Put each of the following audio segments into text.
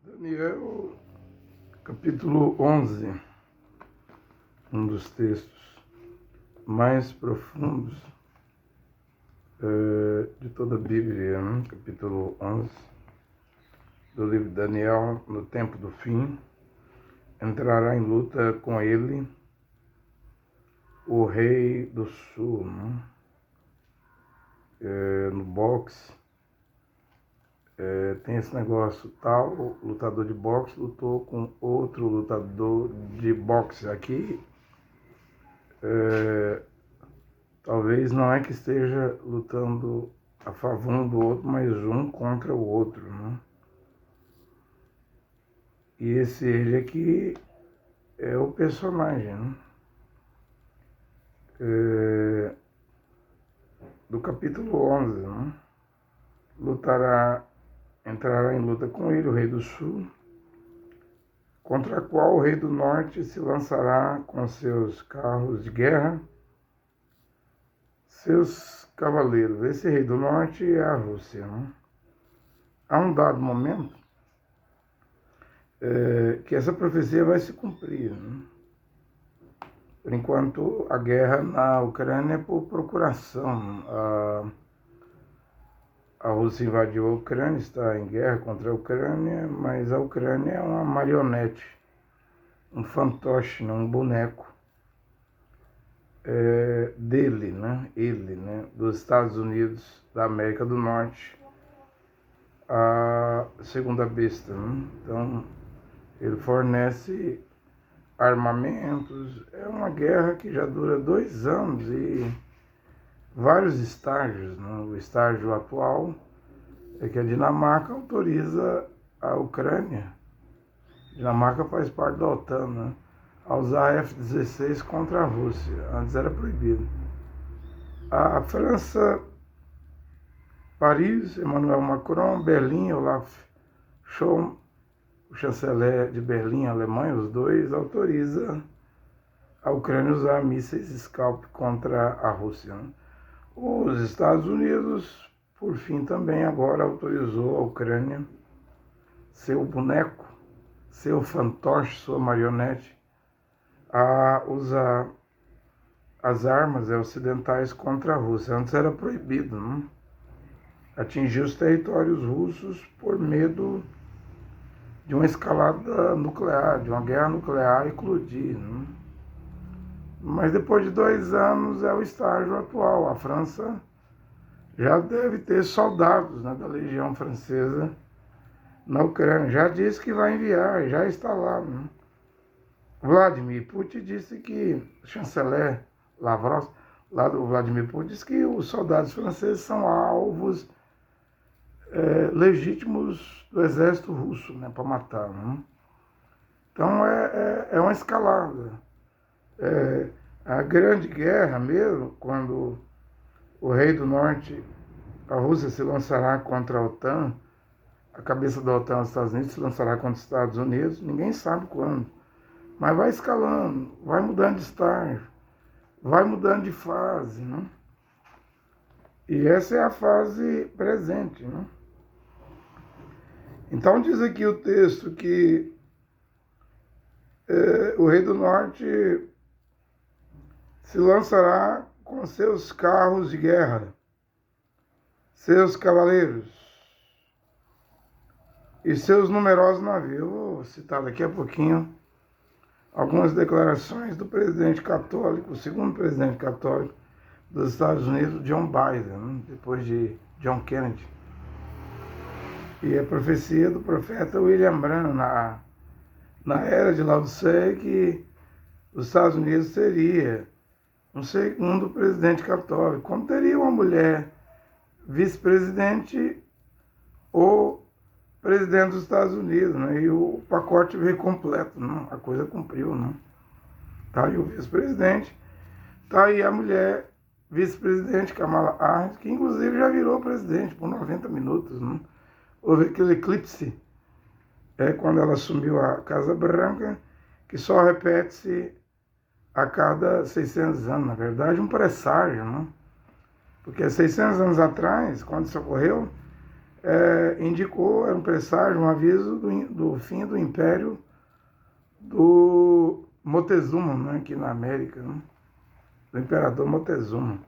Daniel, capítulo 11, um dos textos mais profundos de toda a Bíblia, né? Capítulo 11 do livro de Daniel. No tempo do fim, entrará em luta com ele o rei do sul, né? No boxe, tem esse negócio, tal lutador de boxe lutou com outro lutador de boxe. Aqui, talvez não é que esteja lutando a favor um do outro, mas um contra o outro, né? E esse ele aqui é o personagem, né? Do capítulo 11, né? Entrará em luta com ele o rei do sul, contra a qual o rei do norte se lançará com seus carros de guerra, seus cavaleiros. Esse rei do norte é a Rússia, né? Há um dado momento que essa profecia vai se cumprir, né? Por enquanto, a guerra na Ucrânia é por procuração. A Rússia invadiu a Ucrânia, está em guerra contra a Ucrânia, mas a Ucrânia é uma marionete, um fantoche, um boneco dele, né? Ele, né? Dos Estados Unidos da América do Norte, a segunda besta, né? Então, ele fornece armamentos. É uma guerra que já dura 2 anos e vários estágios, né? O estágio atual é que a Dinamarca autoriza a Ucrânia, a Dinamarca faz parte da OTAN, né, a usar F-16 contra a Rússia. Antes era proibido. A França, Paris, Emmanuel Macron, Berlim, Olaf Scholz, o chanceler de Berlim, Alemanha, os dois, autoriza a Ucrânia usar mísseis Scalp contra a Rússia, né? Os Estados Unidos, por fim, também agora autorizou a Ucrânia, seu boneco, seu fantoche, sua marionete, a usar as armas ocidentais contra a Rússia. Antes era proibido, né? Atingir os territórios russos por medo de uma escalada nuclear, de uma guerra nuclear eclodir, né? Mas depois de 2 anos é o estágio atual. A França já deve ter soldados, né, da Legião Francesa na Ucrânia. Já disse que vai enviar, já está lá, né? Vladimir Putin disse que, o chanceler Lavrov, lá do Vladimir Putin, disse que os soldados franceses são alvos legítimos do exército russo, né, para matar, né? Então é uma escalada. A grande guerra mesmo, quando o rei do norte, a Rússia, se lançará contra a OTAN, a cabeça da OTAN, os Estados Unidos, se lançará contra os Estados Unidos, ninguém sabe quando. Mas vai escalando, vai mudando de estágio, vai mudando de fase, né? E essa é a fase presente, né? Então diz aqui o texto que o rei do norte se lançará com seus carros de guerra, seus cavaleiros e seus numerosos navios. Eu vou citar daqui a pouquinho algumas declarações do presidente católico, o segundo presidente católico dos Estados Unidos, John Biden, né? Depois de John Kennedy. E a profecia do profeta William Branham na era de Laodiceia, que os Estados Unidos teria um segundo presidente católico, como teria uma mulher vice-presidente ou presidente dos Estados Unidos, né? E o pacote veio completo, né? A coisa cumpriu, né? Tá aí o vice-presidente, tá aí a mulher vice-presidente Kamala Harris, que inclusive já virou presidente por 90 minutos, né? Houve aquele eclipse quando ela assumiu a Casa Branca, que só repete-se a cada 600 anos, na verdade, um presságio, né? Porque 600 anos atrás, quando isso ocorreu, indicou, era um presságio, um aviso do fim do império do Moctezuma, né, aqui na América, né, do imperador Moctezuma.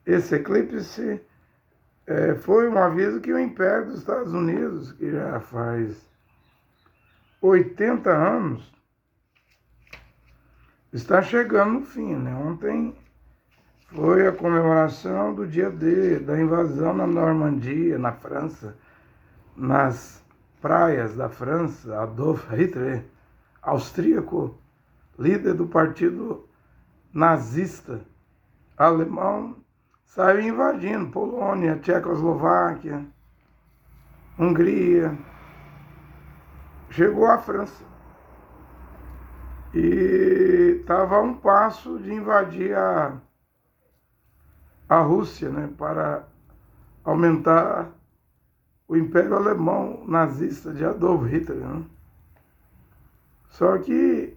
Esse eclipse foi um aviso que o Império dos Estados Unidos, que já faz 80 anos, está chegando no fim, né? Ontem foi a comemoração do dia D, da invasão na Normandia, na França, nas praias da França. Adolf Hitler, austríaco, líder do partido nazista alemão, saiu invadindo Polônia, Tchecoslováquia, Hungria, chegou à França e estava a um passo de invadir a Rússia, né, para aumentar o Império Alemão nazista de Adolf Hitler, né? Só que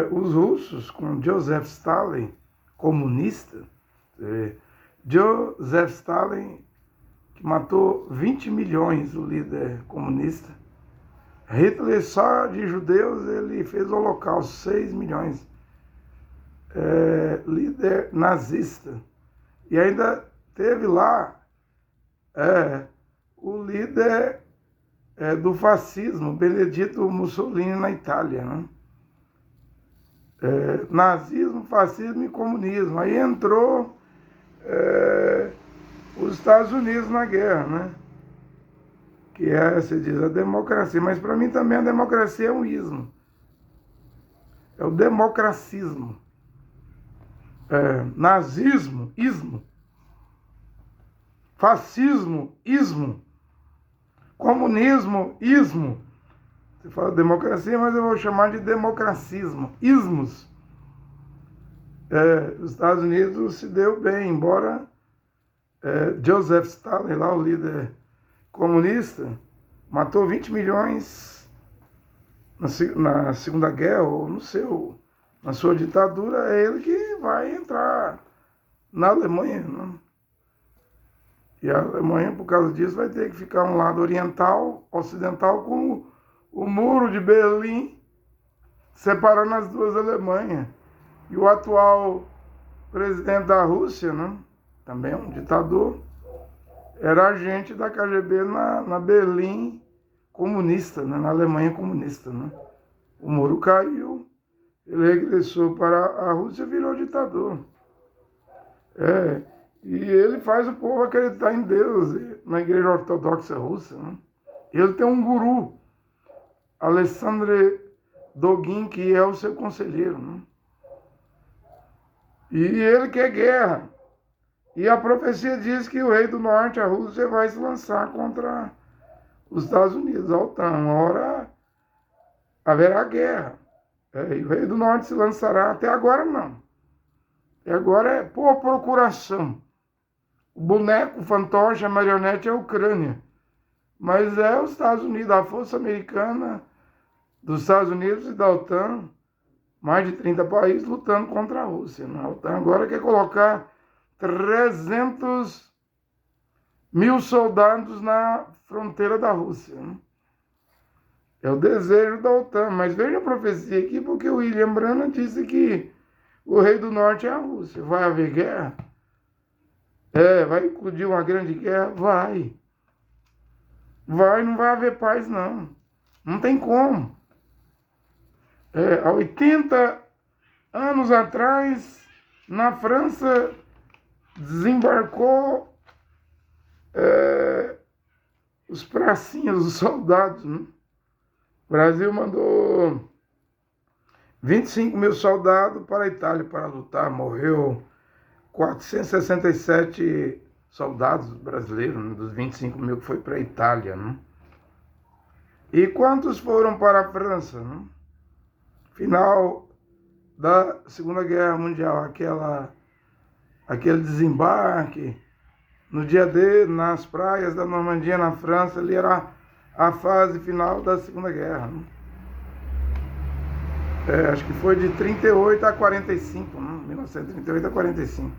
os russos, com Joseph Stalin, comunista, Joseph Stalin, que matou 20 milhões, o líder comunista. Hitler, só de judeus, ele fez o holocausto, 6 milhões. Líder nazista. E ainda teve lá o líder do fascismo, Benedito Mussolini, na Itália, né? Nazismo, fascismo e comunismo. Aí entrou os Estados Unidos na guerra, né? Que se diz a democracia. Mas para mim também a democracia é um ismo. É o democracismo. Nazismo, ismo. Fascismo, ismo. Comunismo, ismo. Você fala democracia, mas eu vou chamar de democracismo. Ismos. Os Estados Unidos se deu bem, embora Joseph Stalin, lá o líder comunista, matou 20 milhões na Segunda Guerra, ou na sua ditadura, é ele que vai entrar na Alemanha, né? E a Alemanha, por causa disso, vai ter que ficar um lado ocidental, com o muro de Berlim separando as duas Alemanhas. E o atual presidente da Rússia, né, também um ditador, era agente da KGB na Berlim comunista, né, na Alemanha comunista, né? O muro caiu, ele regressou para a Rússia e virou ditador. E ele faz o povo acreditar em Deus, na Igreja Ortodoxa Russa, né? Ele tem um guru, Alexandre Dogin, que é o seu conselheiro, né? E ele quer guerra. E a profecia diz que o rei do norte, a Rússia, vai se lançar contra os Estados Unidos, a OTAN. Uma hora haverá guerra. E o rei do norte se lançará. Até agora não. Até agora é por procuração. O boneco, o fantoche, a marionete é a Ucrânia. Mas é os Estados Unidos, a força americana dos Estados Unidos e da OTAN, mais de 30 países lutando contra a Rússia. A OTAN agora quer colocar 300 mil soldados na fronteira da Rússia. É o desejo da OTAN. Mas veja a profecia aqui, porque o William Branham disse que o rei do norte é a Rússia. Vai haver guerra? Vai eclodir uma grande guerra? Vai. Não vai haver paz, não. Não tem como. Há 80 anos atrás, na França, desembarcou os pracinhas, os soldados, né? O Brasil mandou 25 mil soldados para a Itália para lutar. Morreu 467 soldados brasileiros, né, dos 25 mil que foi para a Itália, né? E quantos foram para a França, né? Final da Segunda Guerra Mundial, aquele desembarque no dia D, nas praias da Normandia, na França, ali era a fase final da Segunda Guerra, né? Acho que foi de 38 a 45, né? 1938 a 45.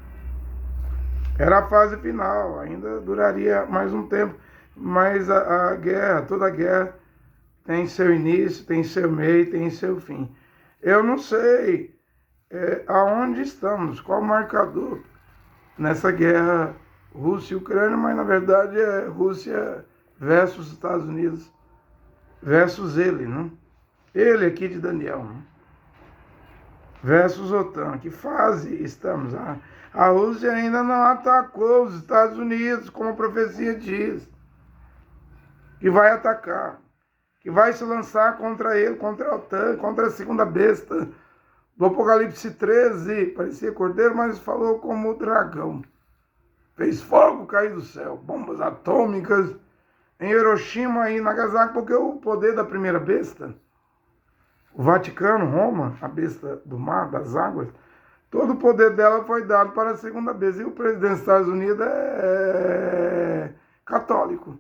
Era a fase final, ainda duraria mais um tempo. mas a guerra, toda guerra tem seu início, tem seu meio, tem seu fim. Eu não sei aonde estamos, qual o marcador nessa guerra Rússia e Ucrânia, mas na verdade é Rússia versus Estados Unidos versus ele, né? Ele aqui de Daniel, né? Versus OTAN. Que fase estamos? A Rússia ainda não atacou os Estados Unidos, como a profecia diz, que vai atacar, que vai se lançar contra ele, contra a OTAN, contra a segunda besta do Apocalipse 13. Parecia cordeiro, mas falou como dragão. Fez fogo cair do céu, bombas atômicas em Hiroshima e Nagasaki, porque o poder da primeira besta, o Vaticano, Roma, a besta do mar, das águas, todo o poder dela foi dado para a segunda besta. E o presidente dos Estados Unidos é católico.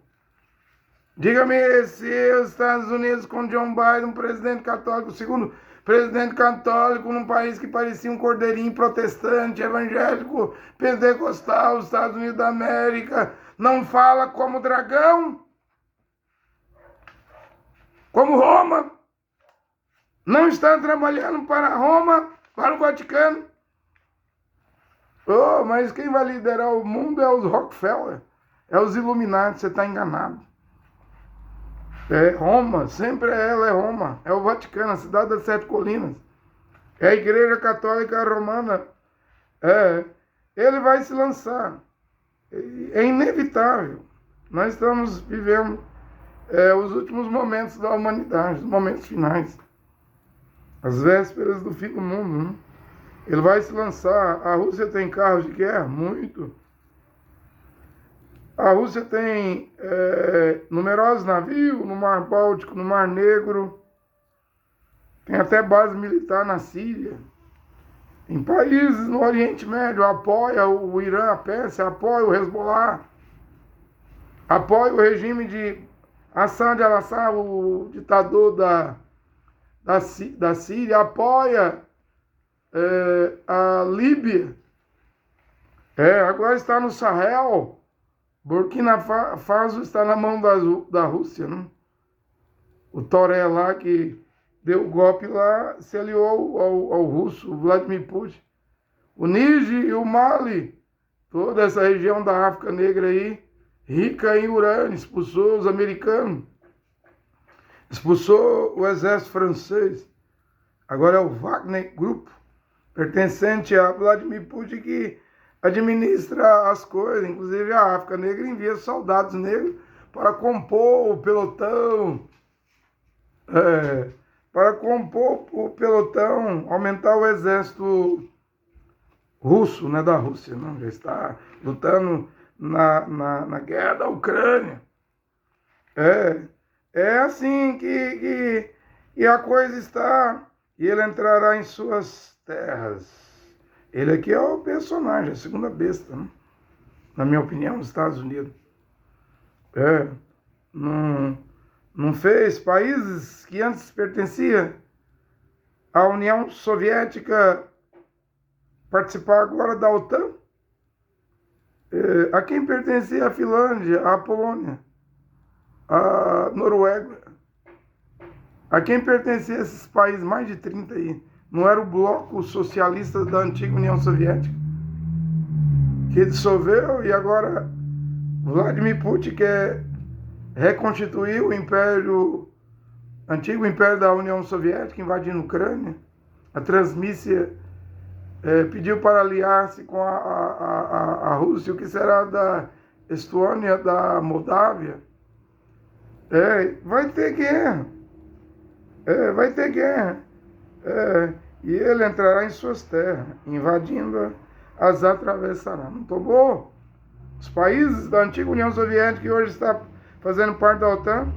Diga-me se os Estados Unidos com John Biden, um presidente católico, o segundo presidente católico num país que parecia um cordeirinho protestante, evangélico, pentecostal, os Estados Unidos da América, não fala como dragão, como Roma, não está trabalhando para Roma, para o Vaticano. Oh, mas quem vai liderar o mundo é os Rockefeller, é os Illuminati, você está enganado. É Roma, sempre ela é Roma, é o Vaticano, a cidade das sete colinas, é a Igreja Católica Romana. Ele vai se lançar, é inevitável. Nós estamos vivendo os últimos momentos da humanidade, os momentos finais, as vésperas do fim do mundo, né? Ele vai se lançar. A Rússia tem carros de guerra? Muito. A Rússia tem numerosos navios no Mar Báltico, no Mar Negro. Tem até base militar na Síria. Em países no Oriente Médio, apoia o Irã, a Pérsia, apoia o Hezbollah, apoia o regime de Assad al-Assad, o ditador da Síria, apoia a Líbia. Agora está no Sahel. Burkina Faso está na mão da Rússia, né? O Toré lá, que deu o golpe lá, se aliou ao russo, Vladimir Putin. O Níger e o Mali, toda essa região da África Negra aí, rica em urânio, expulsou os americanos, expulsou o exército francês. Agora é o Wagner Group, pertencente a Vladimir Putin, que administra as coisas. Inclusive a África Negra envia soldados negros para compor o pelotão, aumentar o exército russo, né, da Rússia, né? Já está lutando na guerra da Ucrânia. É assim que a coisa está, e ele entrará em suas terras. Ele aqui é o personagem, a segunda besta, né? Na minha opinião, nos Estados Unidos. Não fez países que antes pertenciam à União Soviética participar agora da OTAN? A quem pertencia a Finlândia, a Polônia, a Noruega? A quem pertencia esses países, mais de 30 aí? Não era o bloco socialista da antiga União Soviética, que dissolveu, e agora Vladimir Putin quer reconstituir o antigo império da União Soviética, invadindo a Ucrânia. A Transnistria pediu para aliar-se com a Rússia. O que será da Estônia, da Moldávia? Vai ter guerra. Vai ter guerra. E ele entrará em suas terras, invadindo, as atravessará. Não tomou? Os países da antiga União Soviética, que hoje está fazendo parte da OTAN,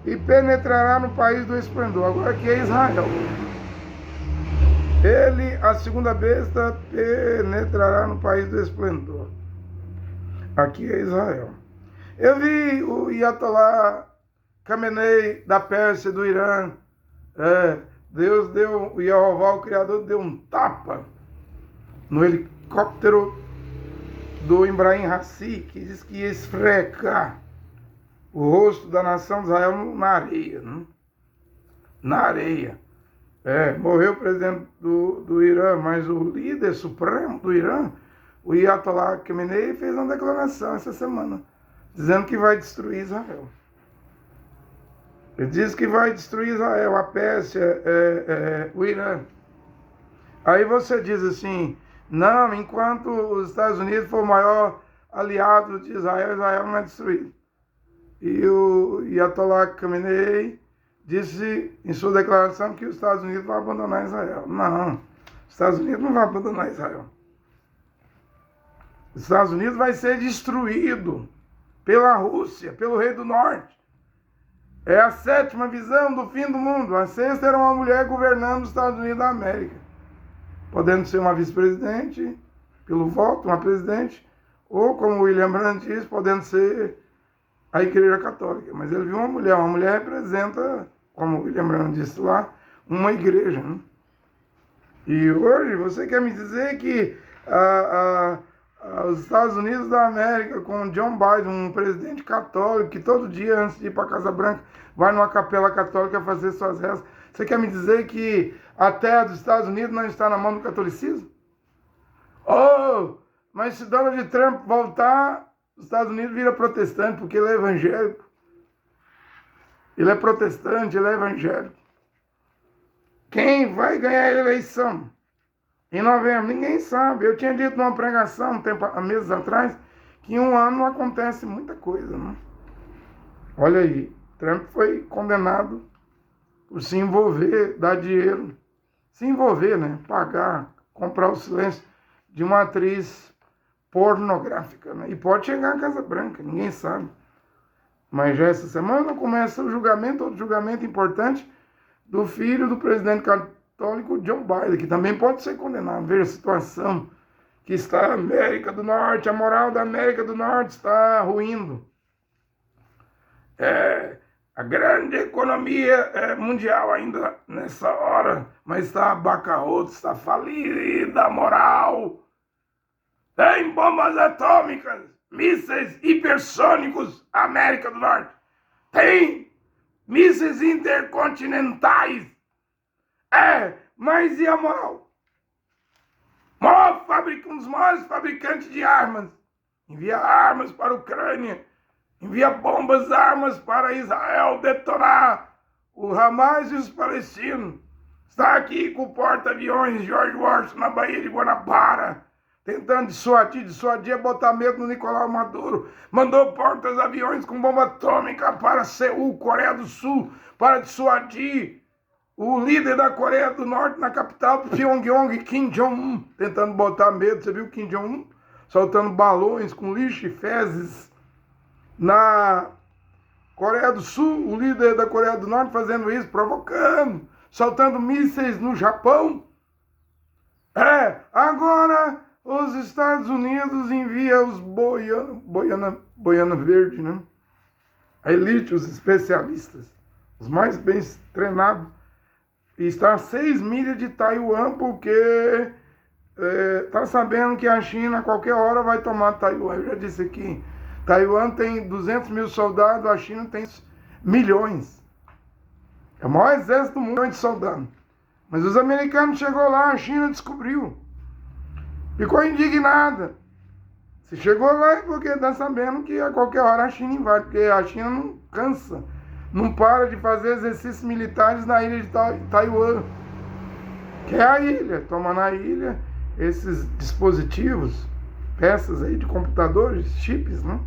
e penetrará no país do esplendor. Agora aqui é Israel. Ele, a segunda besta, penetrará no país do esplendor. Aqui é Israel. Eu vi o Ayatollah Khamenei da Pérsia, do Irã. Deus deu, o Yehová, o Criador, deu um tapa no helicóptero do Ibrahim Raisi, que diz que ia esfregar o rosto da nação de Israel na areia, né? Na areia. Morreu o presidente do Irã, mas o líder supremo do Irã, o Ayatollah Khamenei, fez uma declaração essa semana, dizendo que vai destruir Israel. Ele diz que vai destruir Israel, a Pérsia, o Irã. Aí você diz assim, não, enquanto os Estados Unidos for o maior aliado de Israel, Israel não é destruído. E o Ayatollah Khamenei disse em sua declaração que os Estados Unidos vão abandonar Israel. Não, os Estados Unidos não vão abandonar Israel. Os Estados Unidos vai ser destruído pela Rússia, pelo Rei do Norte. É a 7ª visão do fim do mundo. A 6ª era uma mulher governando os Estados Unidos da América. Podendo ser uma vice-presidente, pelo voto, uma presidente, ou, como William Brandt diz, podendo ser a Igreja Católica. Mas ele viu uma mulher representa, como o William Brandt disse lá, uma igreja. Né? E hoje você quer me dizer que os Estados Unidos da América, com John Biden, um presidente católico, que todo dia, antes de ir para a Casa Branca, vai numa capela católica fazer suas rezas, você quer me dizer que a terra dos Estados Unidos não está na mão do catolicismo? Oh, mas se Donald Trump voltar, os Estados Unidos vira protestante, porque ele é evangélico. Ele é protestante, ele é evangélico. Quem vai ganhar a eleição em novembro? Ninguém sabe. Eu tinha dito numa pregação, há meses atrás, que em um ano acontece muita coisa. Né? Olha aí, Trump foi condenado por se envolver, dar dinheiro, se envolver, né? Pagar, comprar o silêncio de uma atriz pornográfica, né? E pode chegar à Casa Branca, ninguém sabe. Mas já essa semana começa o julgamento, outro julgamento importante, do filho do presidente católico John Biden, que também pode ser condenado. Veja a situação que está a América do Norte, a moral da América do Norte está ruindo. A grande economia mundial ainda nessa hora, mas está bancarrota, está falida a moral. Tem bombas atômicas, mísseis hipersônicos, América do Norte. Tem mísseis intercontinentais. Mas e a moral? Um dos maiores fabricantes de armas. Envia armas para a Ucrânia. Envia bombas, armas para Israel detonar o Hamas e os palestinos. Está aqui com o porta-aviões George Washington na Baía de Guanabara, tentando dissuadir, botar medo no Nicolau Maduro. Mandou porta-aviões com bomba atômica para Seul, Coreia do Sul, para dissuadir o líder da Coreia do Norte na capital, Pyongyang, Kim Jong-un, tentando botar medo. Você viu Kim Jong-un soltando balões com lixo e fezes na Coreia do Sul, o líder da Coreia do Norte fazendo isso, provocando, soltando mísseis no Japão. Agora os Estados Unidos enviam os boiana verde, né? A elite, os especialistas, os mais bem treinados, e está a 6 milhas de Taiwan, porque está sabendo que a China a qualquer hora vai tomar Taiwan. Eu já disse aqui, Taiwan tem 200 mil soldados, a China tem milhões. É o maior exército do mundo de soldados. Mas os americanos chegou lá, a China descobriu. Ficou indignada. Se chegou lá é porque está sabendo que a qualquer hora a China invade, porque a China não cansa, não para de fazer exercícios militares na ilha de Taiwan, que é a ilha. Toma na ilha esses dispositivos, peças aí de computadores, chips, né?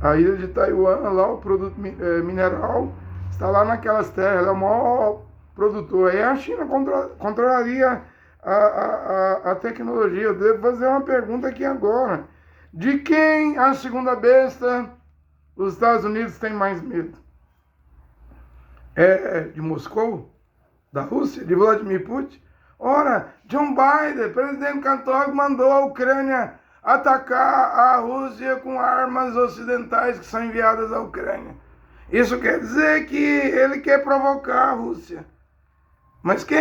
A ilha de Taiwan, lá o produto mineral está lá naquelas terras, ela é o maior produtor. Aí a China controlaria a tecnologia. Eu devo fazer uma pergunta aqui agora. De quem, a segunda besta, os Estados Unidos têm mais medo? De Moscou? Da Rússia? De Vladimir Putin? Ora, John Biden, presidente católico, mandou a Ucrânia atacar a Rússia com armas ocidentais que são enviadas à Ucrânia. Isso quer dizer que ele quer provocar a Rússia. Mas quem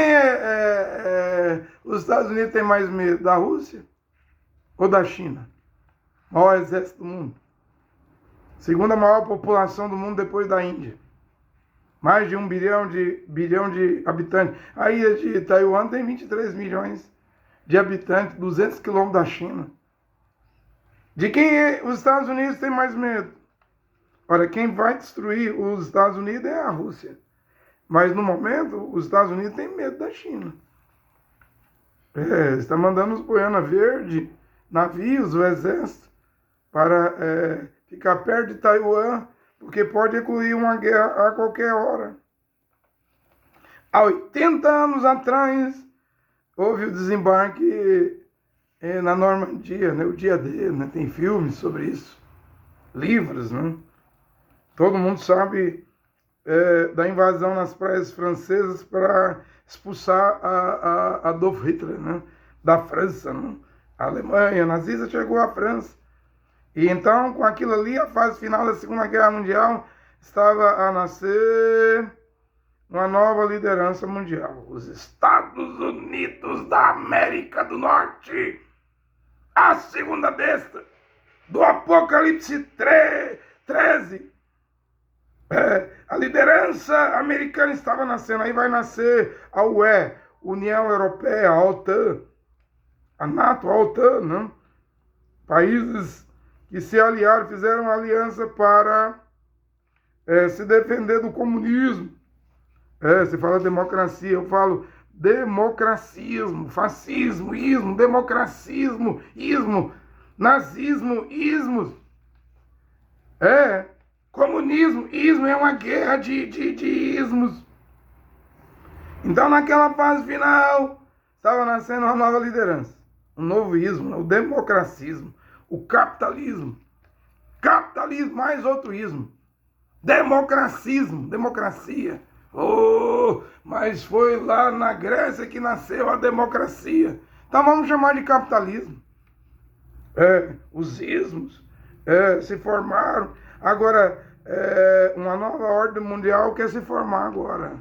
os Estados Unidos tem mais medo, da Rússia ou da China? O maior exército do mundo. Segunda maior população do mundo depois da Índia. Mais de 1 bilhão de habitantes. A ilha de Taiwan tem 23 milhões de habitantes, 200 quilômetros da China. De quem os Estados Unidos têm mais medo? Ora, quem vai destruir os Estados Unidos é a Rússia. Mas no momento, os Estados Unidos têm medo da China. Está mandando os Boiana Verde, navios, o exército, para ficar perto de Taiwan, porque pode eclodir uma guerra a qualquer hora. Há 80 anos atrás, houve o desembarque na Normandia, né, o dia D, né, tem filmes sobre isso, livros, né? Todo mundo sabe da invasão nas praias francesas para expulsar a Adolf Hitler, né, da França, né? A Alemanha nazista chegou à França. E então, com aquilo ali, a fase final da Segunda Guerra Mundial estava a nascer uma nova liderança mundial. Os Estados Unidos da América do Norte. A segunda besta do Apocalipse 13. A liderança americana estava nascendo. Aí vai nascer a UE, União Europeia, a OTAN, a NATO, a OTAN, né? Países que se aliaram, fizeram aliança para se defender do comunismo. Você fala democracia, eu falo democracismo, fascismo, ismo, democracismo, ismo, nazismo, ismos. Comunismo, ismo é uma guerra de ismos. Então, naquela fase final, estava nascendo uma nova liderança, um novo ismo, o democracismo, o capitalismo. Capitalismo mais outro ismo. Democracismo, democracia. Mas foi lá na Grécia que nasceu a democracia. Então vamos chamar de capitalismo. Os ismos se formaram. Agora, uma nova ordem mundial quer se formar agora.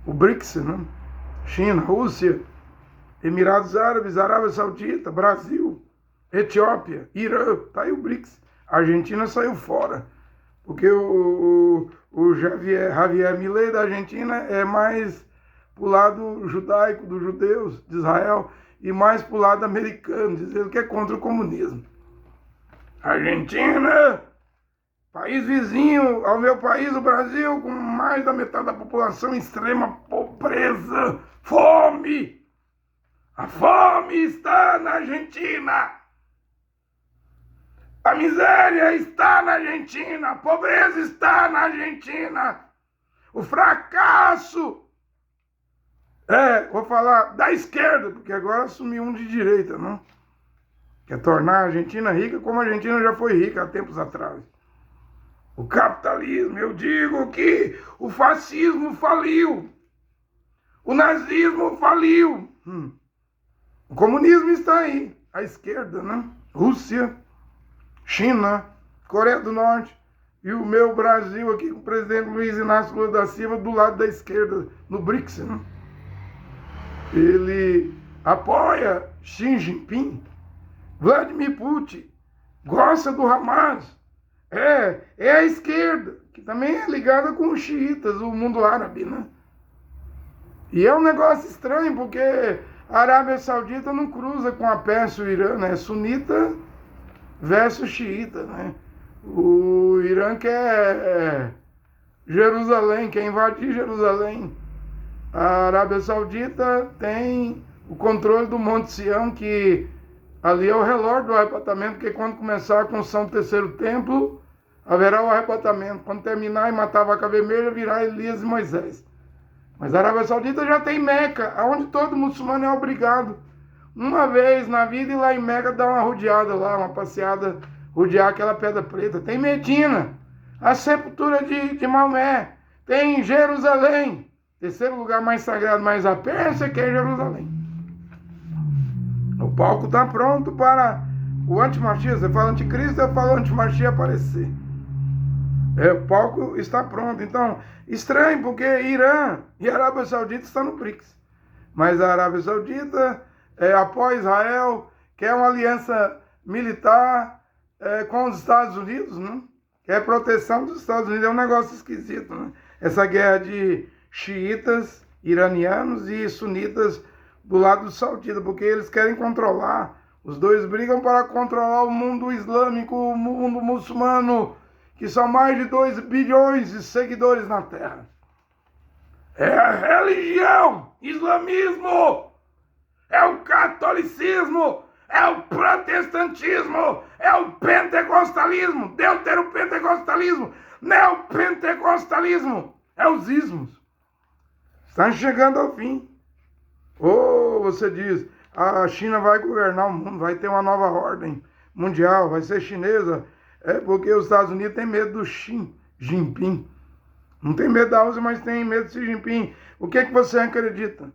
O BRICS, né? China, Rússia, Emirados Árabes, Arábia Saudita, Brasil, Etiópia, Irã, tá aí o BRICS. A Argentina saiu fora, porque o Javier Milei da Argentina é mais pro lado judaico, dos judeus, de Israel, e mais pro lado americano, dizendo que é contra o comunismo. Argentina, país vizinho ao meu país, o Brasil, com mais da metade da população em extrema pobreza, fome. A fome está na Argentina. A miséria está na Argentina. A pobreza está na Argentina. O fracasso, vou falar da esquerda, porque agora assumiu um de direita, não? Quer tornar a Argentina rica como a Argentina já foi rica há tempos atrás. O capitalismo, eu digo que o fascismo faliu. O nazismo faliu. O comunismo está aí, à esquerda, né? Rússia, China, Coreia do Norte e o meu Brasil aqui com o presidente Luiz Inácio Lula da Silva do lado da esquerda, no BRICS, né? Ele apoia Xi Jinping, Vladimir Putin, gosta do Hamas. É a esquerda, que também é ligada com os xiitas, o mundo árabe, né? E é um negócio estranho, porque a Arábia Saudita não cruza com a Pérsia e o Irã, né? É sunita versus xiita, né? O Irã quer Jerusalém, quer invadir Jerusalém. A Arábia Saudita tem o controle do Monte Sião, que ali é o relógio do arrebatamento, porque quando começar a construção do terceiro templo, haverá o arrebatamento. Quando terminar e matar a vaca vermelha, virá Elias e Moisés. Mas a Arábia Saudita já tem Meca, onde todo muçulmano é obrigado, uma vez na vida, ir lá em Meca dar uma rodeada lá, uma passeada, rodear aquela pedra preta. Tem Medina, a sepultura de Maomé. Tem Jerusalém, terceiro lugar mais sagrado, mais a Pérsia, que é Jerusalém. O palco está pronto para o antimachia. Você fala anticristo, eu falo antimachia aparecer. O palco está pronto. Então, estranho, porque Irã e Arábia Saudita estão no BRICS. Mas a Arábia Saudita apoia Israel, quer uma aliança militar com os Estados Unidos, né? quer proteção dos Estados Unidos. É um negócio esquisito, né? Essa guerra de xiitas, iranianos e sunitas do lado dos sauditas, porque eles querem controlar. Os dois brigam para controlar o mundo islâmico, o mundo muçulmano, que são mais de 2 bilhões de seguidores na Terra. É a religião, islamismo, é o catolicismo, é o protestantismo, é o pentecostalismo, deuteropentecostalismo, neopentecostalismo, é os ismos. Está chegando ao fim. Ou você diz, a China vai governar o mundo, vai ter uma nova ordem mundial, vai ser chinesa. É porque os Estados Unidos têm medo do Xi Jinping. Não tem medo da Rússia, mas tem medo do Xi Jinping. O que é que você acredita?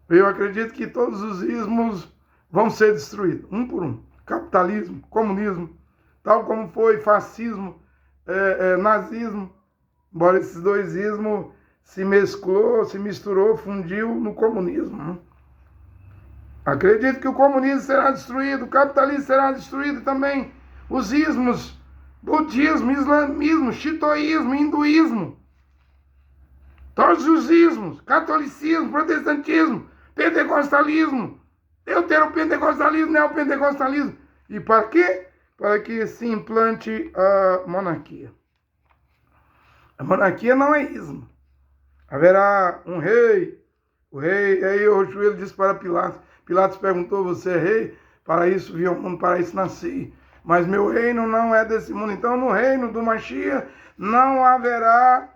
Eu acredito que todos os ismos vão ser destruídos, um por um. Capitalismo, comunismo, tal como foi fascismo, nazismo. Embora esses dois ismos se mesclou, se misturou, fundiu no comunismo. Né? Acredito que o comunismo será destruído, o capitalismo será destruído também. Os ismos, budismo, islamismo, shintoísmo, hinduísmo. Todos os ismos, catolicismo, protestantismo, pentecostalismo, deuteropentecostalismo, neopentecostalismo. E para quê? Para que se implante a monarquia. A monarquia não é ismo. Haverá um rei. O rei, aí o joelho disse para Pilatos. Pilatos perguntou, você é rei? Para isso vi ao mundo, para isso nasci. Mas meu reino não é desse mundo. Então no reino do Mashiach não haverá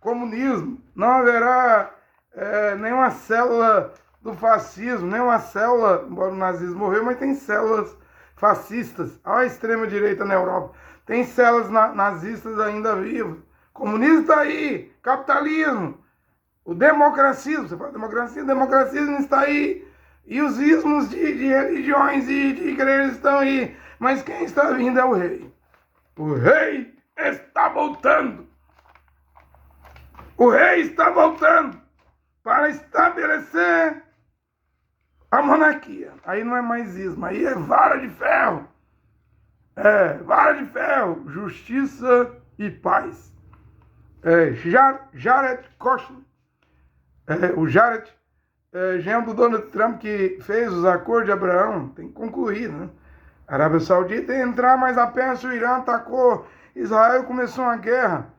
comunismo. Não haverá nenhuma célula do fascismo, nenhuma célula, embora o nazismo morreu, mas tem células fascistas. Olha a extrema-direita na Europa. Tem células nazistas ainda vivas. Comunismo está aí, capitalismo, o democracismo, você fala democracia, o democracismo está aí, e os ismos de religiões e de igrejas estão aí, mas quem está vindo é o rei. O rei está voltando. O rei está voltando para estabelecer a monarquia. Aí não é mais ismo, aí é vara de ferro. Vara de ferro, justiça e paz. Jared Kushner, o Jared, genro do Donald Trump, que fez os acordos de Abraão, tem que concluir, né? A Arábia Saudita ia entrar, mas a Pérsia, o Irã atacou Israel, começou uma guerra.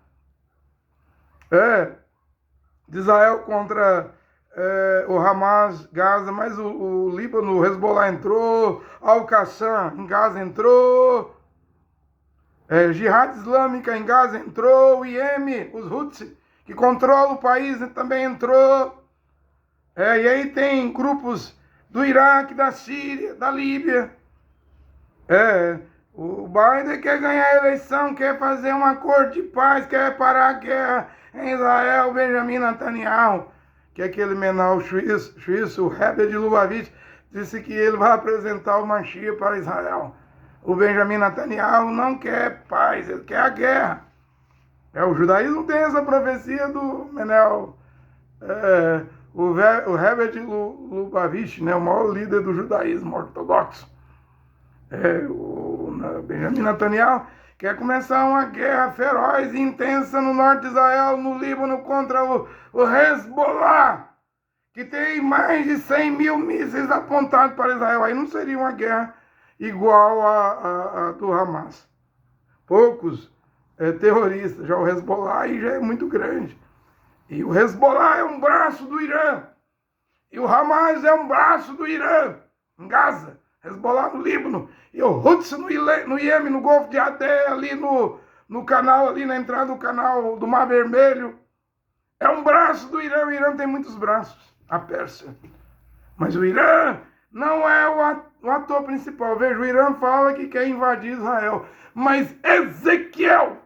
De Israel contra o Hamas, Gaza, mas o Líbano, o Hezbollah entrou, Al-Qassam em Gaza entrou, Jihad Islâmica em Gaza entrou, o Iêmen, os Houthis, que controlam o país, também entrou. E aí tem grupos do Iraque, da Síria, da Líbia. O Biden quer ganhar a eleição, quer fazer um acordo de paz, quer parar a guerra em Israel. Benjamin Netanyahu, que é aquele menor suíço, o Herbert Lubavitch, disse que ele vai apresentar o Mashiach para Israel. O Benjamin Netanyahu não quer paz, ele quer a guerra. O judaísmo tem essa profecia do Menel, o Herbert Lubavitch, né, o maior líder do judaísmo ortodoxo. O Benjamin Netanyahu quer começar uma guerra feroz e intensa no norte de Israel, no Líbano, contra o Hezbollah, que tem mais de 100 mil mísseis apontados para Israel. Aí não seria uma guerra igual a do Hamas. Poucos terroristas, já o Hezbollah aí já é muito grande. E o Hezbollah é um braço do Irã. E o Hamas é um braço do Irã, em Gaza. Hezbollah no Líbano. E o Houthis no Iêmen, no Golfo de Aden, ali no canal, ali na entrada do canal do Mar Vermelho. É um braço do Irã. O Irã tem muitos braços, a Pérsia. Mas o Irã não é o ator principal. Veja, o Irã fala que quer invadir Israel. Mas Ezequiel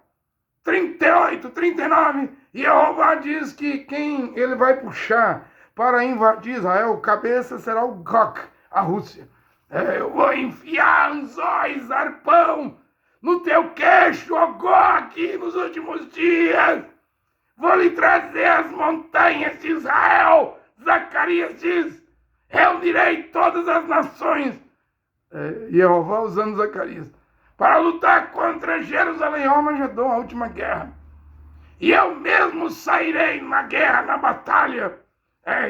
38, 39, Jeová diz que quem ele vai puxar para invadir Israel, cabeça será o Gog, a Rússia. Eu vou enfiar anzóis, arpão, no teu queixo, ó Gog, nos últimos dias. Vou lhe trazer as montanhas de Israel. Zacarias diz, reunirei todas as nações. Jeová usando Zacarias. para lutar contra Jerusalém e Armagedon, a última guerra. E eu mesmo sairei na guerra, na batalha.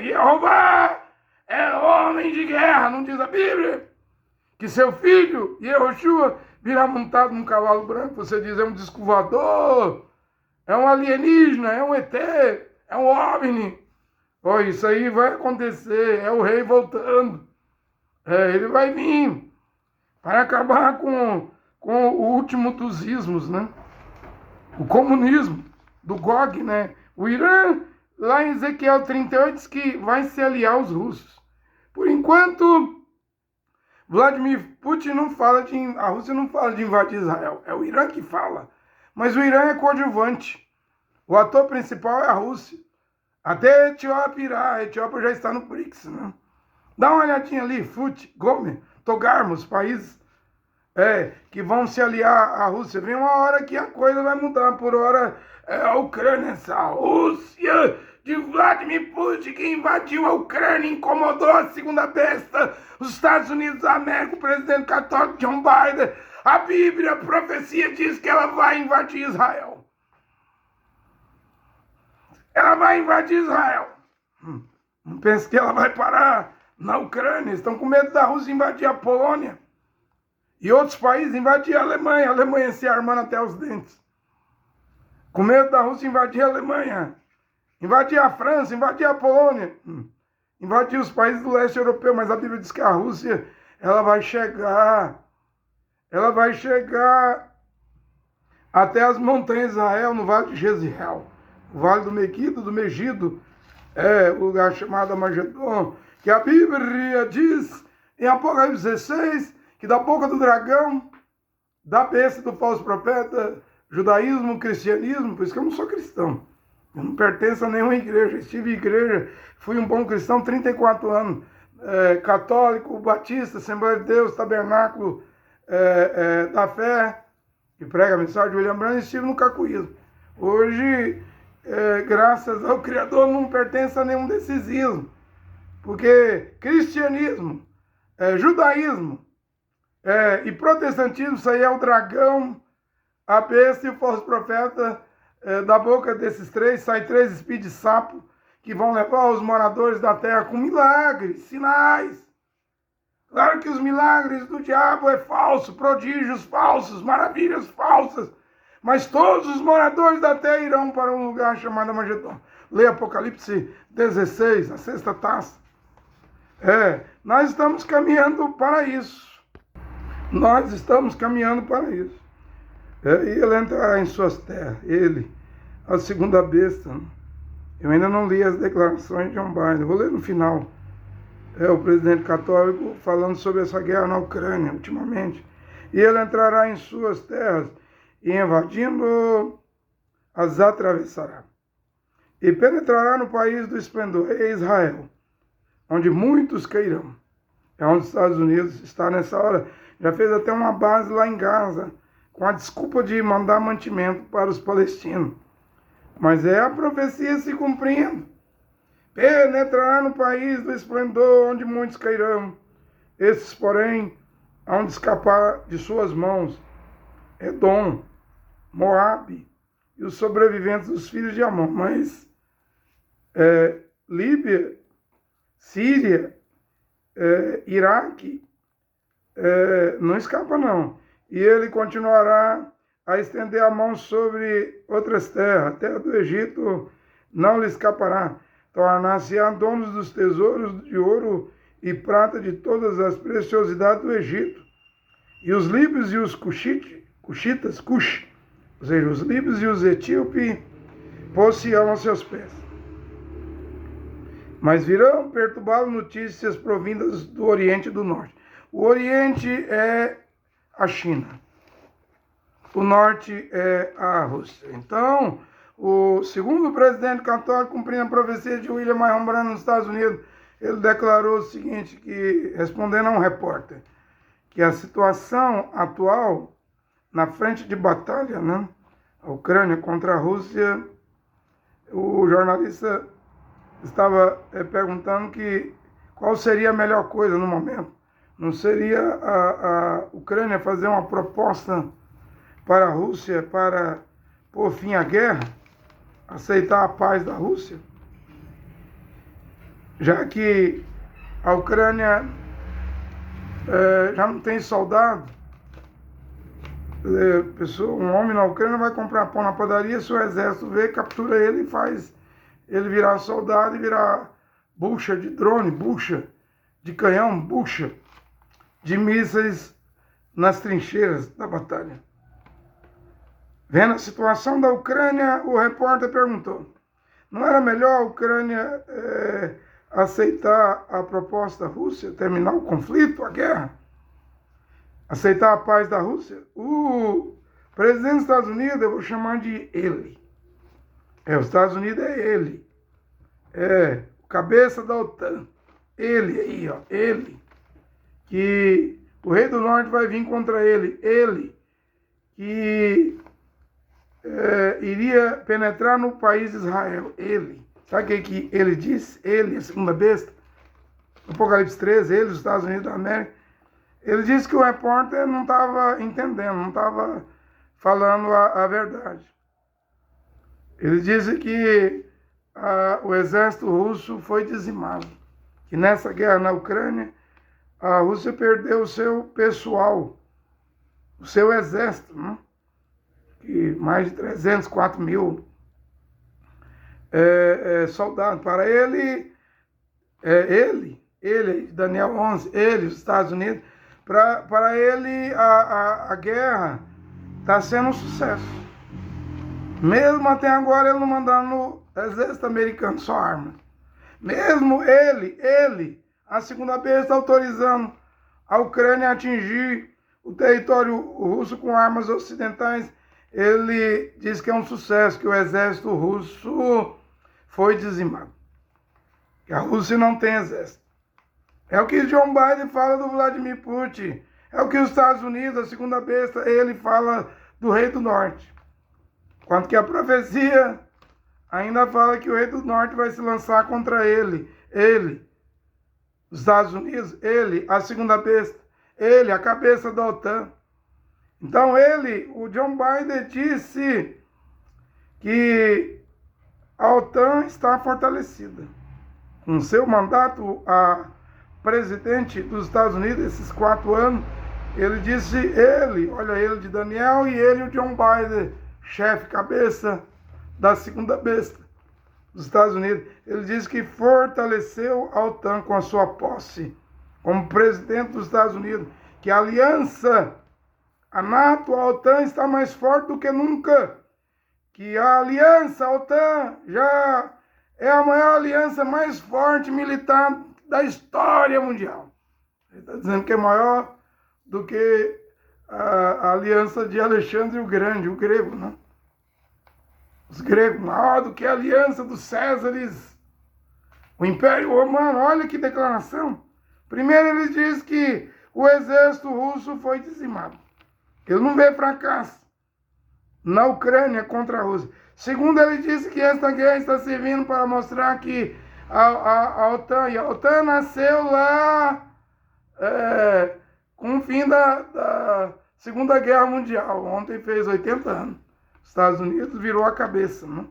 Jeová é homem de guerra, não diz a Bíblia? Que seu filho, Yehoshua, virá montado num cavalo branco. Você diz, é um disco voador, é um alienígena, é um ET, é um OVNI. Isso aí vai acontecer, é o rei voltando. Ele vai vir para acabar com o último dos ismos, né? O comunismo, do Gog, né? O Irã, lá em Ezequiel 38, diz que vai se aliar aos russos. Por enquanto, Vladimir Putin não fala a Rússia não fala de invadir Israel, é o Irã que fala. Mas o Irã é coadjuvante. O ator principal é a Rússia. Até a Etiópia irá, a Etiópia já está no BRICS, né? Dá uma olhadinha ali, Fut, Gomer, Togarma, os países que vão se aliar à Rússia. Vem uma hora que a coisa vai mudar. Por hora, a Ucrânia, essa Rússia de Vladimir Putin, que invadiu a Ucrânia, incomodou a segunda besta, os Estados Unidos da América, o presidente católico John Biden. A Bíblia, a profecia diz que ela vai invadir Israel. Ela vai invadir Israel. Não pense que ela vai parar na Ucrânia. Estão com medo da Rússia invadir a Polônia. E outros países invadir a Alemanha. A Alemanha se armando até os dentes. Com medo da Rússia invadir a Alemanha. Invadir a França, invadir a Polônia. Invadir os países do leste europeu. Mas a Bíblia diz que a Rússia, ela vai chegar. Ela vai chegar até as montanhas de Israel, no Vale de Jezreel. O Vale do Megido, o lugar chamado Armagedon, que a Bíblia diz em Apocalipse 16, que da boca do dragão, da besta do falso profeta, judaísmo, cristianismo, por isso que eu não sou cristão. Eu não pertenço a nenhuma igreja. Estive em igreja, fui um bom cristão, 34 anos. Católico, batista, Assembleia de Deus, Tabernáculo da Fé, que prega a mensagem de William Branham, estive no cacuísmo. Hoje, graças ao Criador, não pertence a nenhum desses ismos. Porque cristianismo, judaísmo e protestantismo, isso aí é o dragão, a besta e o falso profeta. Da boca desses três sai 3 espíritos de sapo que vão levar os moradores da terra com milagres, sinais. Claro que os milagres do diabo é falso, prodígios falsos, maravilhas falsas. Mas todos os moradores da terra irão para um lugar chamado Armagedon. Leia Apocalipse 16, a 6ª taça. Nós estamos caminhando para isso. Nós estamos caminhando para isso. E ele entrará em suas terras. Ele, a segunda besta. Eu ainda não li as declarações de John Biden. Vou ler no final. O presidente católico falando sobre essa guerra na Ucrânia, ultimamente. E ele entrará em suas terras e invadindo as atravessará. E penetrará no país do esplendor, Israel, onde muitos cairão. É onde os Estados Unidos está nessa hora. Já fez até uma base lá em Gaza, com a desculpa de mandar mantimento para os palestinos. Mas é a profecia se cumprindo. Penetrará no país do esplendor, onde muitos cairão. Esses, porém, hão de escapar de suas mãos. Edom, Moabe e os sobreviventes dos filhos de Amon. Mas Líbia, Síria, Iraque, não escapa não. E ele continuará a estender a mão sobre outras terras. A terra do Egito não lhe escapará. Tornar-se-á donos dos tesouros de ouro e prata de todas as preciosidades do Egito. E os líbios e os cuxitas, ou seja, os líbios e os etíopes, pôr-se-ão aos seus pés. Mas virão perturbá-lo notícias provindas do Oriente e do Norte. O Oriente é a China. O Norte é a Rússia. Então, segundo o presidente católico, cumprindo a profecia de William Marion Branham nos Estados Unidos, ele declarou o seguinte, que, respondendo a um repórter, que a situação atual na frente de batalha, né, a Ucrânia contra a Rússia, o jornalista estava perguntando qual seria a melhor coisa no momento. Não seria a Ucrânia fazer uma proposta para a Rússia para pôr fim à guerra, aceitar a paz da Rússia? Já que a Ucrânia já não tem soldado, um homem na Ucrânia vai comprar pão na padaria, se o exército vê, captura ele e faz ele virar soldado e virar bucha de drone, bucha de canhão, bucha de mísseis nas trincheiras da batalha. Vendo a situação da Ucrânia, o repórter perguntou: não era melhor a Ucrânia aceitar a proposta russa, terminar o conflito, a guerra? Aceitar a paz da Rússia? O presidente dos Estados Unidos, eu vou chamar de ele. Os Estados Unidos é ele. O cabeça da OTAN. Ele aí, ó, ele. Que o rei do norte vai vir contra ele. Ele. Que iria penetrar no país de Israel. Ele. Sabe o que ele disse? Ele, a segunda besta. Apocalipse 13, ele, os Estados Unidos da América. Ele disse que o repórter não estava entendendo, não estava falando a verdade. Ele disse que o exército russo foi dizimado. Que nessa guerra na Ucrânia, a Rússia perdeu o seu pessoal, o seu exército, né? Que mais de 304 mil soldados. Para ele, Daniel 11, ele, os Estados Unidos, para ele a guerra está sendo um sucesso. Mesmo até agora ele não mandando no exército americano só arma. Mesmo ele, a segunda vez está autorizando a Ucrânia a atingir o território russo com armas ocidentais. Ele diz que é um sucesso, que o exército russo foi dizimado. Que a Rússia não tem exército. É o que John Biden fala do Vladimir Putin. É o que os Estados Unidos, a segunda besta, ele fala do rei do norte. Enquanto que a profecia ainda fala que o rei do norte vai se lançar contra ele. Ele, os Estados Unidos, ele, a segunda besta, ele, a cabeça da OTAN. Então ele, o John Biden, disse que a OTAN está fortalecida. Com seu mandato, a presidente dos Estados Unidos, esses 4 anos, ele disse, ele de Daniel, e ele, o John Biden, chefe, cabeça da segunda besta dos Estados Unidos, ele disse que fortaleceu a OTAN com a sua posse como presidente dos Estados Unidos, que a aliança, a NATO, a OTAN está mais forte do que nunca, que a aliança, a OTAN, já é a maior aliança mais forte militar da história mundial. Ele está dizendo que é maior do que a aliança de Alexandre o Grande, o grego, né? Os gregos, maior do que a aliança dos Césares, o Império Romano. Olha que declaração. Primeiro ele diz que o exército russo foi dizimado. Ele não vê fracasso na Ucrânia contra a Rússia. Segundo, ele disse que esta guerra está servindo para mostrar que a OTAN nasceu lá com o fim da Segunda Guerra Mundial. Ontem fez 80 anos. Os Estados Unidos virou a cabeça, né?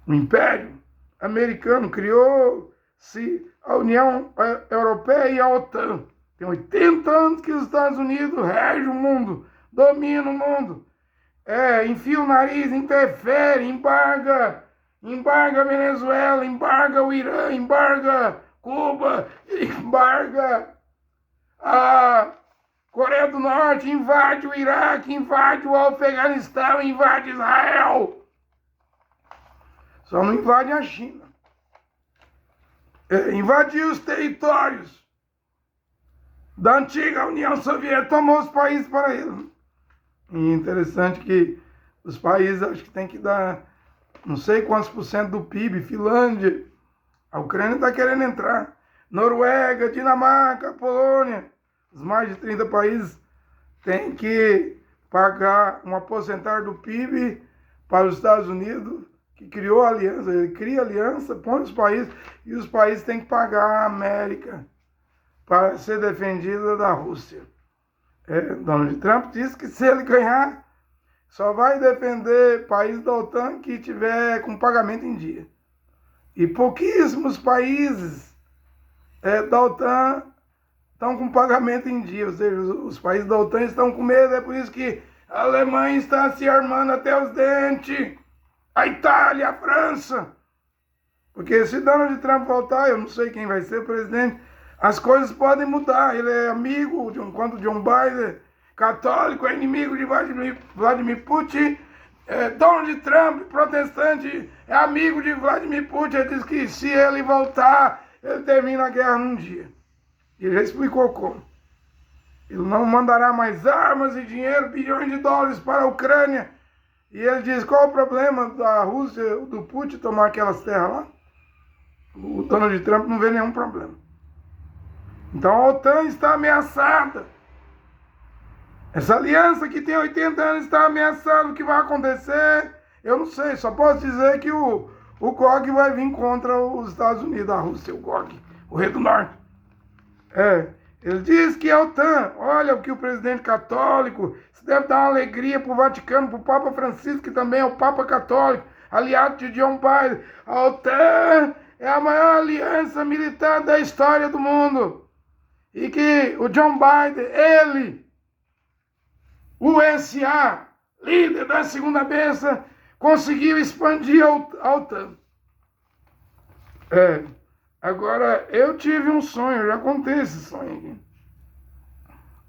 O Império Americano criou-se a União Europeia e a OTAN. Tem 80 anos que os Estados Unidos regem o mundo, dominam o mundo. Enfia o nariz, interfere, embarga a Venezuela, embarga o Irã, embarga Cuba, embarga a Coreia do Norte, invade o Iraque, invade o Afeganistão, invade Israel. Só não invade a China. Invadiu os territórios da antiga União Soviética, tomou os países para ele. E interessante que os países, acho que tem que dar não sei quantos % do PIB, Finlândia, a Ucrânia está querendo entrar, Noruega, Dinamarca, Polônia, os mais de 30 países têm que pagar uma porcentagem do PIB para os Estados Unidos, que criou a aliança. Ele cria aliança, põe os países, e os países têm que pagar a América. para ser defendida da Rússia. Donald Trump disse que se ele ganhar, só vai defender país da OTAN que tiver com pagamento em dia. E pouquíssimos países da OTAN estão com pagamento em dia, ou seja, os países da OTAN estão com medo, é por isso que a Alemanha está se armando até os dentes, a Itália, a França. Porque se Donald Trump voltar, eu não sei quem vai ser o presidente, as coisas podem mudar. Ele é amigo, enquanto John Biden, católico, é inimigo de Vladimir Putin. Donald Trump, protestante, é amigo de Vladimir Putin. Ele diz que se ele voltar, ele termina a guerra num dia. E já explicou como. Ele não mandará mais armas e dinheiro, bilhões de dólares para a Ucrânia. E ele diz, qual o problema da Rússia, do Putin, tomar aquelas terras lá? O Donald Trump não vê nenhum problema. Então a OTAN está ameaçada. Essa aliança que tem 80 anos está ameaçada. O que vai acontecer? Eu não sei. Só posso dizer que o GOG vai vir contra os Estados Unidos, a Rússia, o GOG, o Rei do Norte. Ele diz que a OTAN, olha o que o presidente católico, isso deve dar uma alegria para o Vaticano, para o Papa Francisco, que também é o Papa católico, aliado de John Biden. A OTAN é a maior aliança militar da história do mundo. E que o John Biden, ele, o USA, líder da segunda bênção, conseguiu expandir a OTAN. Agora, eu tive um sonho, eu já contei esse sonho aqui.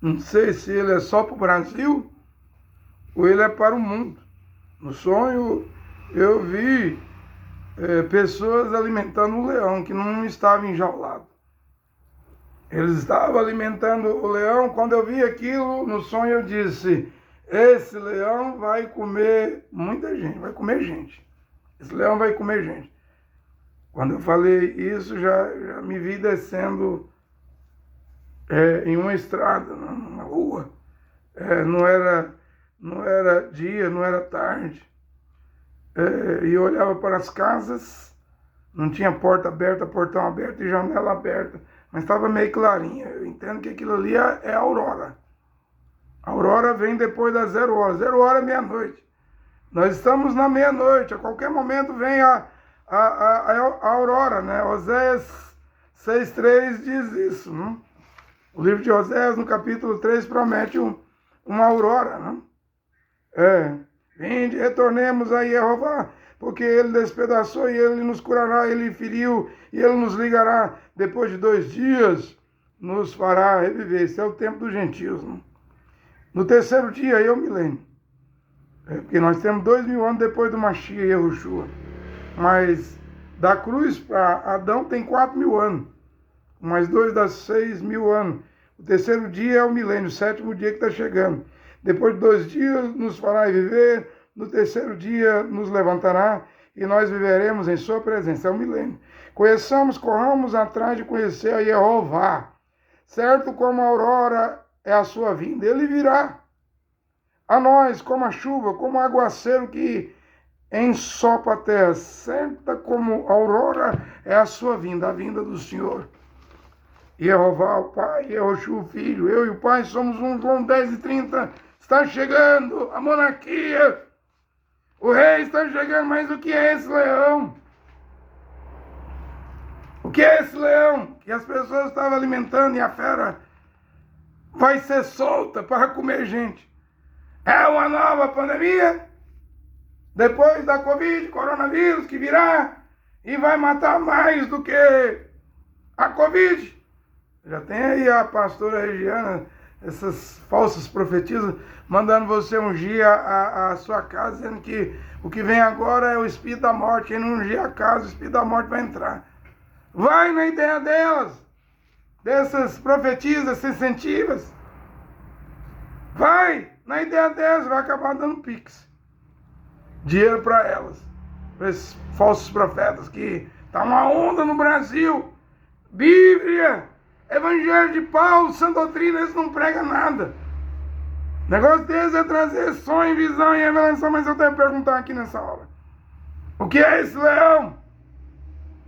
Não sei se ele é só para o Brasil ou ele é para o mundo. No sonho, eu vi pessoas alimentando um leão que não estava enjaulado. Eles estavam alimentando o leão. Quando eu vi aquilo, no sonho eu disse, esse leão vai comer muita gente, vai comer gente. Esse leão vai comer gente. Quando eu falei isso, já me vi descendo em uma estrada, numa rua. Não era dia, não era tarde. E eu olhava para as casas, não tinha porta aberta, portão aberto e janela aberta. Mas estava meio clarinha. Eu entendo que aquilo ali é a aurora. A aurora vem depois das 0 horas. 0 hora é meia-noite. Nós estamos na meia-noite. A qualquer momento vem a aurora, né? Oséias 6,3 diz isso, né? O livro de Oséias, no capítulo 3, promete uma aurora, né? Vinde, retornemos a Jeová, porque ele despedaçou e ele nos curará, ele feriu e ele nos ligará. Depois de 2 dias, nos fará reviver. Esse é o tempo dos gentios, né? No 3º dia, é o milênio. Porque nós temos 2000 anos depois do Mashiach e Yahushua. Mas da cruz para Adão tem 4000 anos. Mais 2 dá 6000 anos. O 3º dia é o milênio, o 7º dia que está chegando. Depois de 2 dias nos fará viver, no 3º dia nos levantará e nós viveremos em sua presença. É o milênio. Conheçamos, corramos atrás de conhecer a Jeová. Certo como a aurora é a sua vinda, ele virá a nós como a chuva, como o aguaceiro que ensopa a terra. Certa como a aurora é a sua vinda, a vinda do Senhor. Jeová, o Pai, Yehoshua, o Filho, eu e o Pai somos um. João 10:30, está chegando a monarquia. O rei está chegando, mas o que é esse leão? O que é esse leão que as pessoas estavam alimentando e a fera vai ser solta para comer gente? É uma nova pandemia? Depois da Covid, coronavírus, que virá e vai matar mais do que a Covid. Já tem aí a pastora Regiana, essas falsas profetisas, mandando você ungir a sua casa, dizendo que o que vem agora é o espírito da morte. Quem não ungir a casa, o espírito da morte vai entrar. Vai na ideia delas, dessas profetisas sensitivas. Vai na ideia delas, vai acabar dando pix. Dinheiro para elas, para esses falsos profetas que tá uma onda no Brasil. Bíblia, Evangelho de Paulo, sã doutrina, eles não pregam nada. O negócio deles é trazer sonho, visão e revelação, mas eu tenho que perguntar aqui nessa hora. O que é esse leão?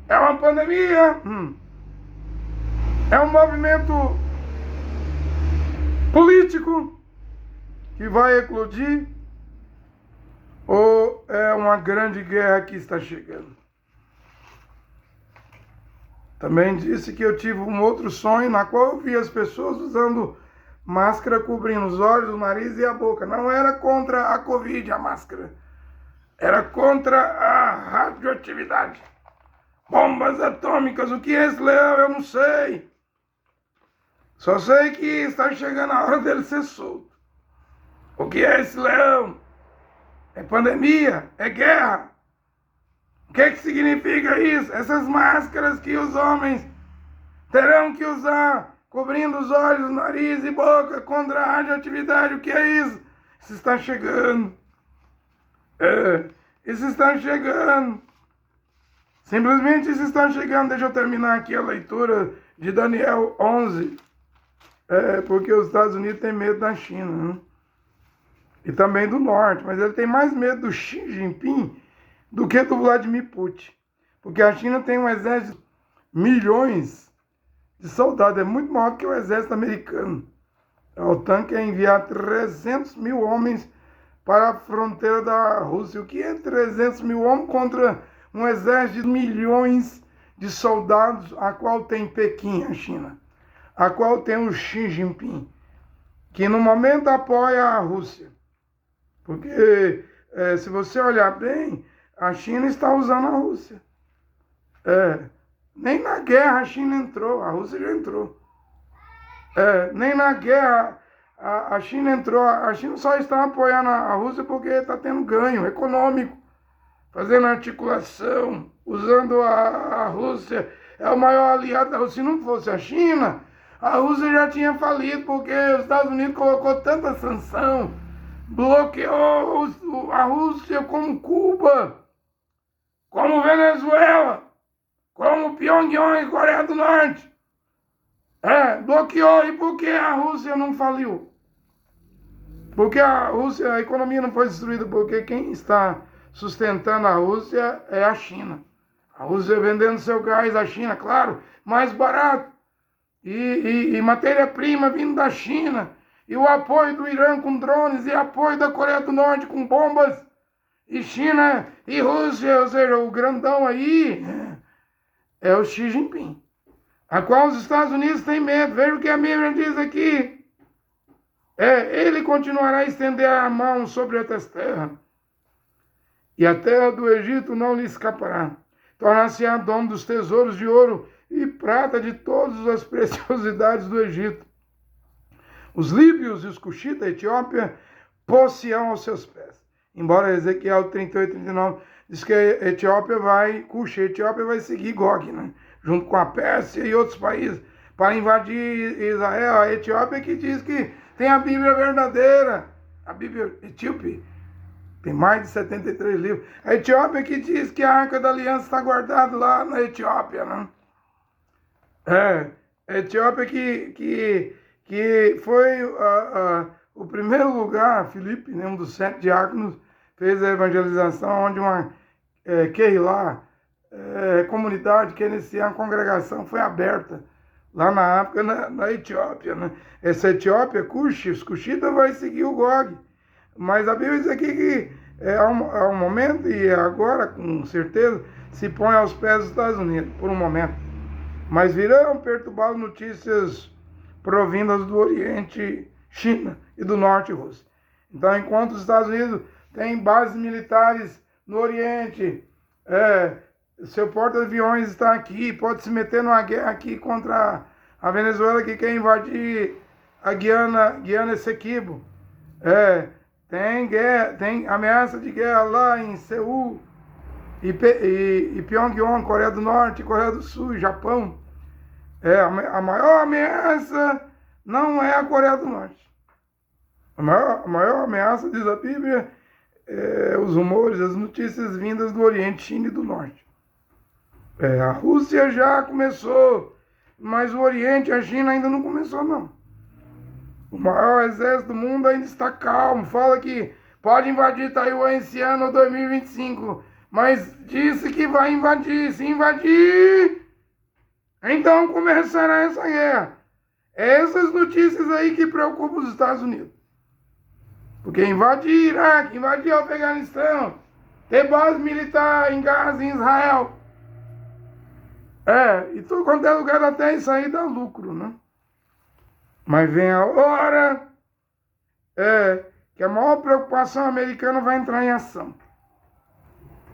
É uma pandemia? É um movimento político que vai eclodir ou é uma grande guerra que está chegando? Também disse que eu tive um outro sonho na qual eu vi as pessoas usando máscara cobrindo os olhos, o nariz e a boca. Não era contra a Covid a máscara. Era contra a radioatividade. Bombas atômicas, o que é esse leão? Eu não sei. Só sei que está chegando a hora dele ser solto. O que é esse leão? É pandemia? É guerra? O que significa isso? Essas máscaras que os homens terão que usar, cobrindo os olhos, nariz e boca contra a radioatividade. O que é isso? Isso está chegando. Isso está chegando. Simplesmente isso está chegando. Deixa eu terminar aqui a leitura de Daniel 11. Porque os Estados Unidos têm medo da China, né? E também do norte. Mas ele tem mais medo do Xi Jinping do que do Vladimir Putin. Porque a China tem um exército de milhões de soldados. É muito maior do que o exército americano. A OTAN quer enviar 300 mil homens para a fronteira da Rússia. O que é 300 mil homens contra um exército de milhões de soldados, a qual tem Pequim, a China, a qual tem o Xi Jinping, que no momento apoia a Rússia. Porque se você olhar bem, a China está usando a Rússia. Nem na guerra a China entrou, a Rússia já entrou. Nem na guerra a China entrou, a China só está apoiando a Rússia porque está tendo ganho econômico, fazendo articulação, usando a Rússia, é o maior aliado da Rússia. Se não fosse a China, a Rússia já tinha falido, porque os Estados Unidos colocou tanta sanção, bloqueou a Rússia como Cuba, como Venezuela, como Pyongyang e Coreia do Norte. Bloqueou. E por que a Rússia não faliu? Porque a Rússia, a economia não foi destruída, porque quem está sustentando a Rússia é a China. A Rússia vendendo seu gás à China, claro, mais barato. E matéria-prima vindo da China. E o apoio do Irã com drones, e apoio da Coreia do Norte com bombas. E China e Rússia, ou seja, o grandão aí é o Xi Jinping, a qual os Estados Unidos têm medo. Veja o que a Bíblia diz aqui. Ele continuará a estender a mão sobre estas terras, e a terra do Egito não lhe escapará. Tornar-se-á dono dos tesouros de ouro e prata de todas as preciosidades do Egito. Os líbios e os cuxitas da Etiópia pôr-se-ão aos seus pés. Embora Ezequiel 38, 39 diz que a Etiópia vai seguir Gog, né? Junto com a Pérsia e outros países, para invadir Israel. A Etiópia que diz que tem a Bíblia verdadeira, a Bíblia etíope, tem mais de 73 livros. A Etiópia que diz que a Arca da Aliança está guardada lá na Etiópia, né? A Etiópia que foi o primeiro lugar, Filipe, né, um dos 7 diáconos, fez a evangelização, onde uma Keilah, comunidade que iniciar a congregação, foi aberta lá na África, na Etiópia, né? Essa Etiópia, os cuxitas vai seguir o Gog. Mas a Bíblia diz aqui que é um momento, e agora, com certeza, se põe aos pés dos Estados Unidos, por um momento. Mas virão perturbá-lo notícias provindas do Oriente, China, e do Norte, Rússia. Então, enquanto os Estados Unidos têm bases militares no Oriente, seu porta-aviões está aqui, pode se meter numa guerra aqui contra a Venezuela, que quer invadir a Guiana Essequibo. Tem ameaça de guerra lá em Seul, e Pyongyang, Coreia do Norte, Coreia do Sul, Japão. A maior ameaça não é a Coreia do Norte. A maior ameaça, diz a Bíblia, os rumores, as notícias vindas do Oriente, China e do Norte. A Rússia já começou, mas o Oriente, a China ainda não começou, não. O maior exército do mundo ainda está calmo. Fala que pode invadir Taiwan esse ano ou 2025, mas disse que vai invadir. Se invadir, Então começará essa guerra. Essas notícias aí que preocupam os Estados Unidos. Porque invadir Iraque, invadir Afeganistão, ter base militar em Gaza, em Israel. E tudo quanto é lugar até isso aí dá lucro, né? Mas vem a hora que a maior preocupação americana vai entrar em ação.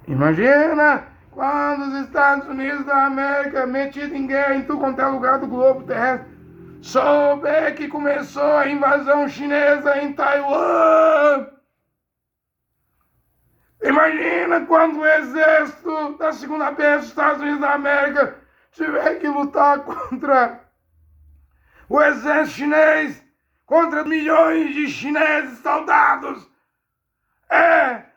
Imagina quando os Estados Unidos da América, metidos em guerra em tudo quanto é lugar do globo terrestre, souber que começou a invasão chinesa em Taiwan. Imagina quando o exército da Segunda Guerra dos Estados Unidos da América tiver que lutar contra o exército chinês, contra milhões de chineses soldados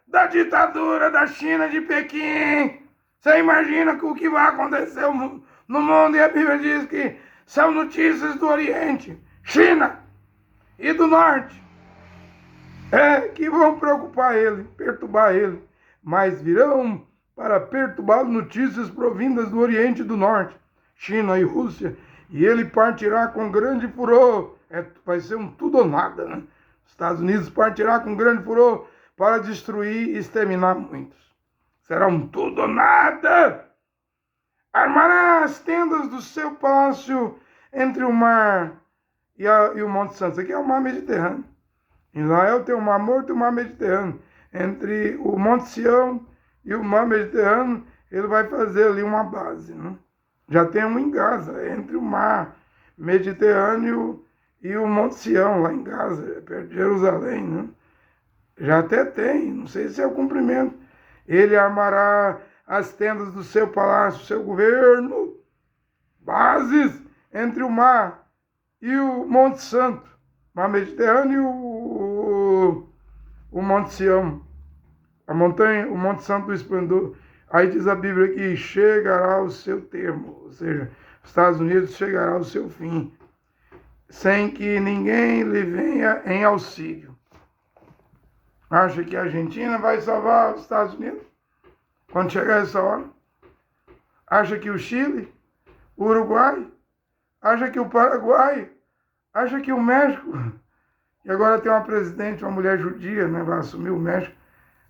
da ditadura da China de Pequim. Você imagina o que vai acontecer no mundo? E a Bíblia diz que são notícias do Oriente, China e do Norte, que vão preocupar ele, perturbar ele, mas virão para perturbá-lo notícias provindas do Oriente e do Norte, China e Rússia, e ele partirá com grande furor. Vai ser um tudo ou nada, né? Os Estados Unidos partirá com grande furor para destruir e exterminar muitos. Será um tudo ou nada. Armará as tendas do seu palácio entre o mar e o Monte Santo. Isso aqui é o mar Mediterrâneo. Em Israel tem o Mar Morto e o Mar Mediterrâneo. Entre o Monte Sião e o Mar Mediterrâneo, ele vai fazer ali uma base, né? Já tem um em Gaza, entre o Mar Mediterrâneo e o Monte Sião, lá em Gaza, perto de Jerusalém, né? Já até tem, não sei se é o cumprimento. Ele armará as tendas do seu palácio, seu governo, bases entre o mar e o Monte Santo, Mar Mediterrâneo e o Monte Sião, a montanha, o Monte Santo do Esplendor. Aí diz a Bíblia que chegará ao seu termo, ou seja, os Estados Unidos chegará ao seu fim, sem que ninguém lhe venha em auxílio. Acha que a Argentina vai salvar os Estados Unidos quando chegar essa hora? Acha que o Chile, o Uruguai, acha que o Paraguai, acha que o México, e agora tem uma presidente, uma mulher judia, né, vai assumir o México,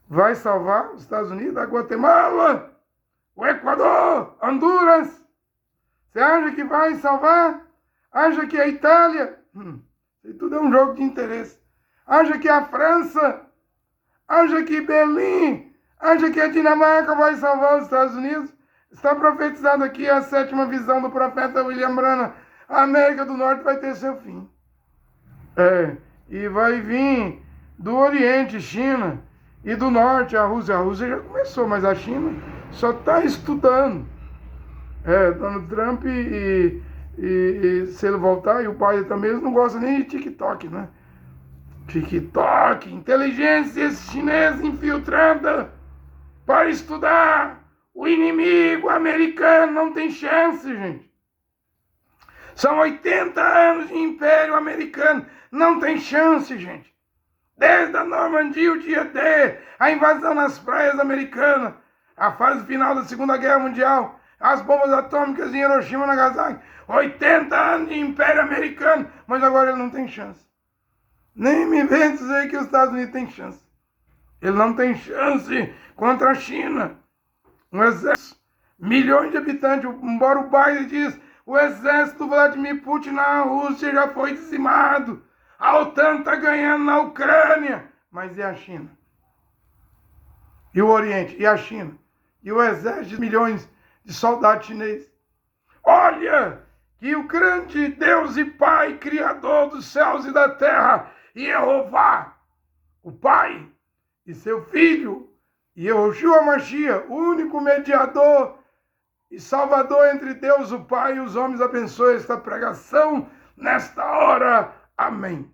vai salvar os Estados Unidos, a Guatemala, o Equador, Honduras? Você acha que vai salvar? Acha que a Itália? Isso tudo é um jogo de interesse. Acha que a França? Acha que Berlim? Acha que a Dinamarca vai salvar os Estados Unidos? Está profetizado aqui a 7ª visão do profeta William Branham. A América do Norte vai ter seu fim. E vai vir do Oriente, China, e do Norte, a Rússia. A Rússia já começou, mas a China só está estudando. Donald Trump e se ele voltar, e o Biden também, eles não gostam nem de TikTok, né? TikTok, inteligência chinesa infiltrada para estudar o inimigo americano. Não tem chance, gente. São 80 anos de Império Americano. Não tem chance, gente. Desde a Normandia, o dia D, a invasão nas praias americanas, a fase final da Segunda Guerra Mundial, as bombas atômicas em Hiroshima e Nagasaki. 80 anos de Império Americano, mas agora ele não tem chance. Nem me vem dizer que os Estados Unidos têm chance. Ele não tem chance contra a China. Um exército, milhões de habitantes, embora o Biden diz, o exército do Vladimir Putin na Rússia já foi dizimado. A OTAN está ganhando na Ucrânia. Mas e a China? E o Oriente? E a China? E o exército de milhões de soldados chineses? Olha que o grande Deus e Pai, Criador dos céus e da terra, Jeová, o Pai, e seu Filho, Yehoshua Mashiach, o único mediador e Salvador entre Deus, o Pai e os homens, abençoe esta pregação nesta hora. Amém.